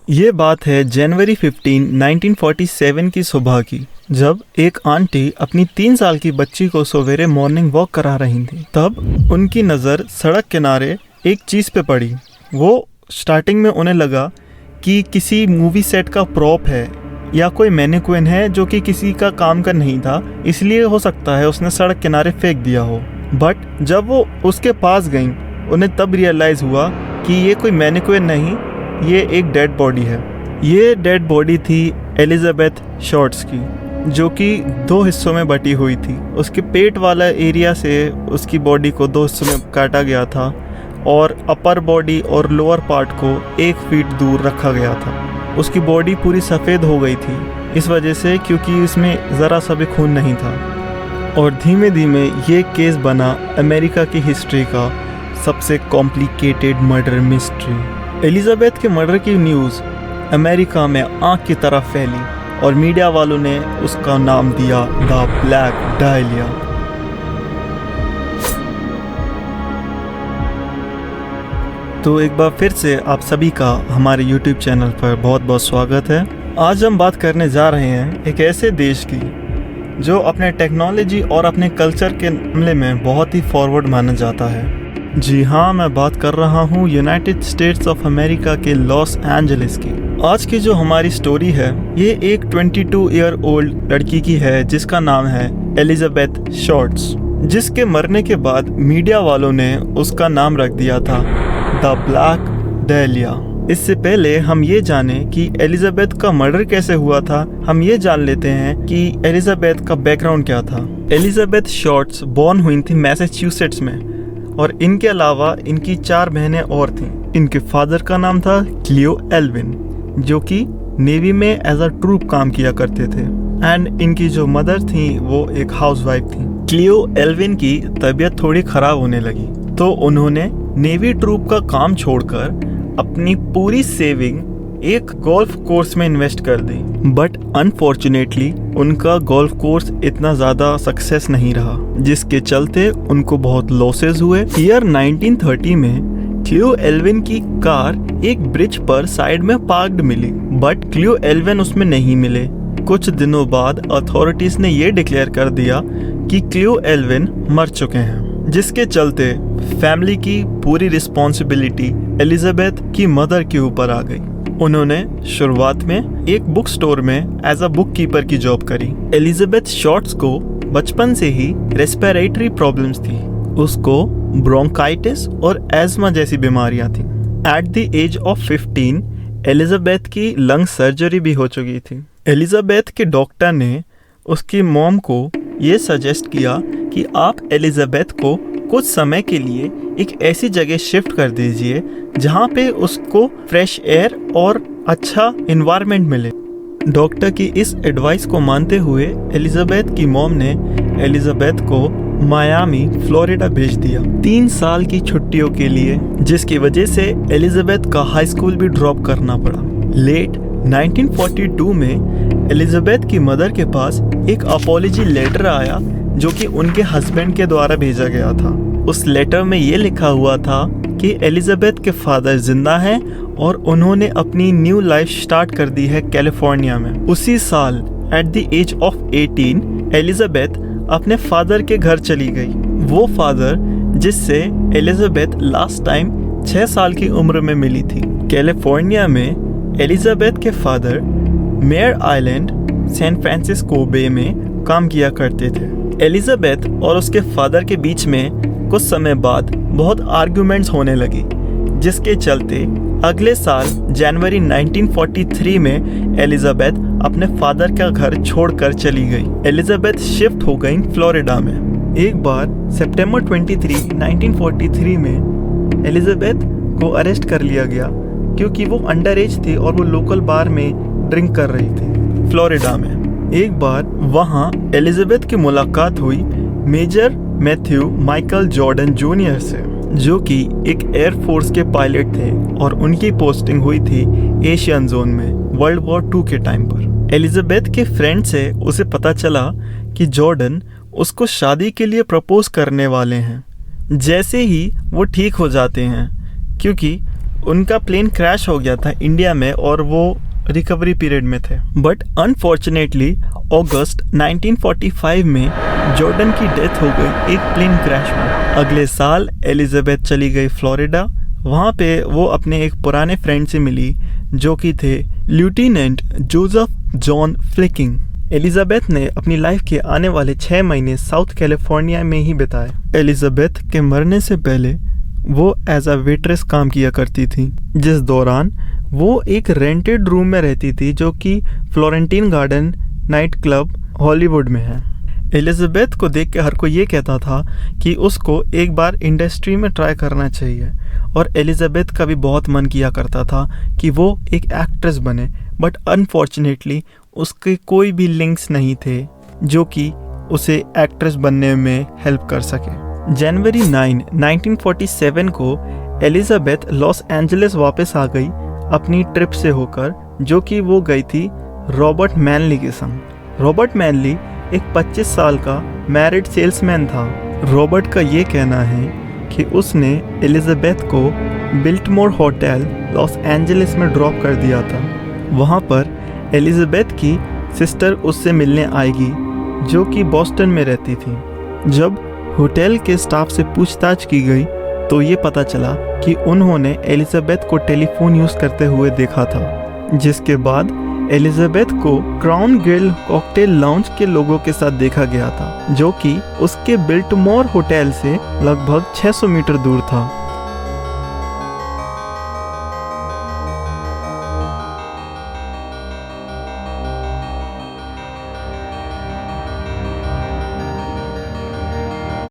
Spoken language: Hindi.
ये बात है जनवरी 15, 1947 की सुबह की, जब एक आंटी अपनी 3 साल की बच्ची को सवेरे मॉर्निंग वॉक करा रही थी। तब उनकी नज़र सड़क किनारे एक चीज़ पे पड़ी। वो स्टार्टिंग में उन्हें लगा कि किसी मूवी सेट का प्रॉप है या कोई मैनिक्विन है जो कि किसी का काम का नहीं था, इसलिए हो सकता है उसने सड़क किनारे फेंक दिया हो। बट जब वो उसके पास गई, उन्हें तब रियलाइज़ हुआ कि ये कोई मैनिक्विन नहीं, ये एक डेड बॉडी है। ये डेड बॉडी थी एलिजाबेथ शॉर्ट्स की, जो कि 2 हिस्सों में बटी हुई थी। उसके पेट वाला एरिया से उसकी बॉडी को 2 हिस्सों में काटा गया था और अपर बॉडी और लोअर पार्ट को 1 फीट दूर रखा गया था। उसकी बॉडी पूरी सफ़ेद हो गई थी इस वजह से क्योंकि इसमें ज़रा सा भी खून नहीं था। और धीमे धीमे ये केस बना अमेरिका की हिस्ट्री का सबसे कॉम्प्लिकेटेड मर्डर मिस्ट्री। एलिजाबेथ के मर्डर की न्यूज़ अमेरिका में आग की तरह फैली और मीडिया वालों ने उसका नाम दिया द ब्लैक डायलिया। तो एक बार फिर से आप सभी का हमारे YouTube चैनल पर बहुत बहुत स्वागत है। आज हम बात करने जा रहे हैं एक ऐसे देश की जो अपने टेक्नोलॉजी और अपने कल्चर के मामले में बहुत ही फॉरवर्ड माना जाता है। जी हाँ, मैं बात कर रहा हूँ यूनाइटेड स्टेट्स ऑफ अमेरिका के लॉस एंजलिस की। आज की जो हमारी स्टोरी है ये एक 22 ईयर ओल्ड लड़की की है जिसका नाम है एलिजाबेथ शॉर्ट्स, जिसके मरने के बाद मीडिया वालों ने उसका नाम रख दिया था द ब्लैक डायलिया। इससे पहले हम ये जाने कि एलिजाबेथ का मर्डर कैसे हुआ था, हम ये जान लेते हैं कि एलिजाबेथ का बैकग्राउंड क्या था। एलिजाबेथ शॉर्ट्स बॉर्न हुई थी मैसाचुसेट्स में और इनके अलावा इनकी 4 बहनें और थीं। इनके फादर का नाम था क्लियो एल्विन, जो कि नेवी में एज अ ट्रूप काम किया करते थे, एंड इनकी जो मदर थी वो एक हाउसवाइफ थी। क्लियो एल्विन की तबीयत थोड़ी खराब होने लगी तो उन्होंने नेवी ट्रूप का काम छोड़कर अपनी पूरी सेविंग एक गोल्फ कोर्स में इन्वेस्ट कर दी। बट अनफॉर्चुनेटली उनका गोल्फ कोर्स इतना ज़्यादा सक्सेस नहीं रहा, जिसके चलते उनको बहुत लॉसेस हुए। ईयर 1930 में क्लियो एल्विन की कार एक ब्रिज पर साइड में पार्क्ड मिली, बट क्लियो एल्विन उसमें नहीं मिले। कुछ दिनों बाद अथॉरिटीज ने ये डिक्लेयर कर दिया कि क्लियो एल्विन मर चुके हैं, जिसके चलते फैमिली की पूरी रिस्पॉन्सिबिलिटी एलिजाबेथ की मदर के ऊपर आ गई। उन्होंने शुरुआत में एक बुक स्टोर में एज अ बुक कीपर की जॉब करी। एलिजाबेथ शॉर्ट्स को बचपन से ही रेस्पिरेटरी प्रॉब्लम्स थी। उसको ब्रोंकाइटिस और एस्मा जैसी बीमारियां थी। At the age of 15 Elizabeth की लंग सर्जरी भी हो चुकी थी। एलिजाबेथ के डॉक्टर ने उसकी मॉम को ये सजेस्ट किया कि आप एलिजाबेथ को कुछ समय के लिए एक ऐसी जगह शिफ्ट कर दीजिए जहाँ पे उसको फ्रेश एयर और अच्छा इन्वायरमेंट मिले। डॉक्टर की इस एडवाइस को मानते हुए एलिजाबेथ की मॉम ने एलिजाबेथ को मायामी फ्लोरिडा भेज दिया 3 साल की छुट्टियों के लिए, जिसकी वजह से एलिजाबेथ का हाई स्कूल भी ड्रॉप करना पड़ा। लेट 1942 में एलिजाबेथ की मदर के पास एक अपॉलॉजी लेटर आया जो कि उनके हस्बैंड के द्वारा भेजा गया था। उस लेटर में ये लिखा हुआ था कि एलिजाबेथ के फादर जिंदा हैं और उन्होंने अपनी न्यू लाइफ स्टार्ट कर दी है कैलिफोर्निया में। उसी साल at the age of 18 Elizabeth अपने फादर के घर चली गई। वो फादर जिससे एलिजाबेथ लास्ट टाइम 6 साल की उम्र में मिली थी। कैलिफोर्निया में एलिजाबेथ के father Mare Island San Francisco Bay में काम किया करते थे। एलिजाबेथ और उसके फादर के बीच में कुछ समय बाद बहुत आर्ग्यूमेंट्स होने लगी, जिसके चलते अगले साल जनवरी 1943 में एलिजाबेथ अपने फादर का घर छोड़कर चली गई। एलिजाबेथ शिफ्ट हो गई फ्लोरिडा में। एक बार सितंबर 23, 1943 में एलिजाबेथ को अरेस्ट कर लिया गया क्योंकि वो अंडर एज थी और वो लोकल बार में ड्रिंक कर रही थी फ्लोरिडा में। एक बार वहाँ एलिजाबेथ की मुलाकात हुई major Matthew Michael Jordan junior से, जो कि एक एयरफोर्स के पायलट थे और उनकी पोस्टिंग हुई थी एशियन जोन में वर्ल्ड वॉर 2 के टाइम पर। एलिजाबेथ के फ्रेंड से उसे पता चला कि जॉर्डन उसको शादी के लिए प्रपोज करने वाले हैं। जैसे ही वो ठीक हो जाते हैं, क्योंकि उनका प्लेन क्रैश हो गया था इंडिया में और वो रिकवरी पीरियड में थे। बट अनफॉर्चुनेटली अगस्त 1945 में जॉर्डन की डेथ हो गई एक प्लेन क्रैश में। अगले साल एलिजाबेथ चली गई फ्लोरिडा। वहाँ पे वो अपने एक पुराने फ्रेंड से मिली जो कि थे lieutenant Joseph John flicking. Elizabeth ने अपनी लाइफ के आने वाले 6 महीने साउथ कैलिफोर्निया में ही बिताए। एलिजाबेथ के मरने से पहले वो एज अ वेट्रेस काम किया करती थी, जिस दौरान वो एक रेंटेड रूम में रहती थी जो कि Florentine garden night club Hollywood में है। एलिजाबेथ को देख के हर कोई ये कहता था कि उसको एक बार इंडस्ट्री में ट्राई करना चाहिए और एलिजाबेथ का भी बहुत मन किया करता था कि वो एक एक्ट्रेस बने, बट अनफॉर्चुनेटली उसके कोई भी लिंक्स नहीं थे जो कि उसे एक्ट्रेस बनने में हेल्प कर सके। जनवरी 9, 1947 को एलिजाबेथ लॉस एंजलिस वापस आ गई अपनी ट्रिप से होकर, जो कि वो गई थी रॉबर्ट मैनली के संग। रॉबर्ट मैनली एक 25 साल का मैरिड सेल्समैन था। रॉबर्ट का ये कहना है कि उसने एलिजाबेथ को बिल्टमोर होटल लॉस एंजलिस में ड्रॉप कर दिया था। वहाँ पर एलिजाबेथ की सिस्टर उससे मिलने आएगी जो कि बॉस्टन में रहती थी। जब होटल के स्टाफ से पूछताछ की गई तो ये पता चला कि उन्होंने एलिजाबेथ को टेलीफोन यूज़ करते हुए देखा था, जिसके बाद एलिजाबेथ को क्राउन ग्रिल कॉकटेल लाउंज के लोगों के साथ देखा गया था, जो कि उसके बिल्टमोर होटल से लगभग 600 मीटर दूर था।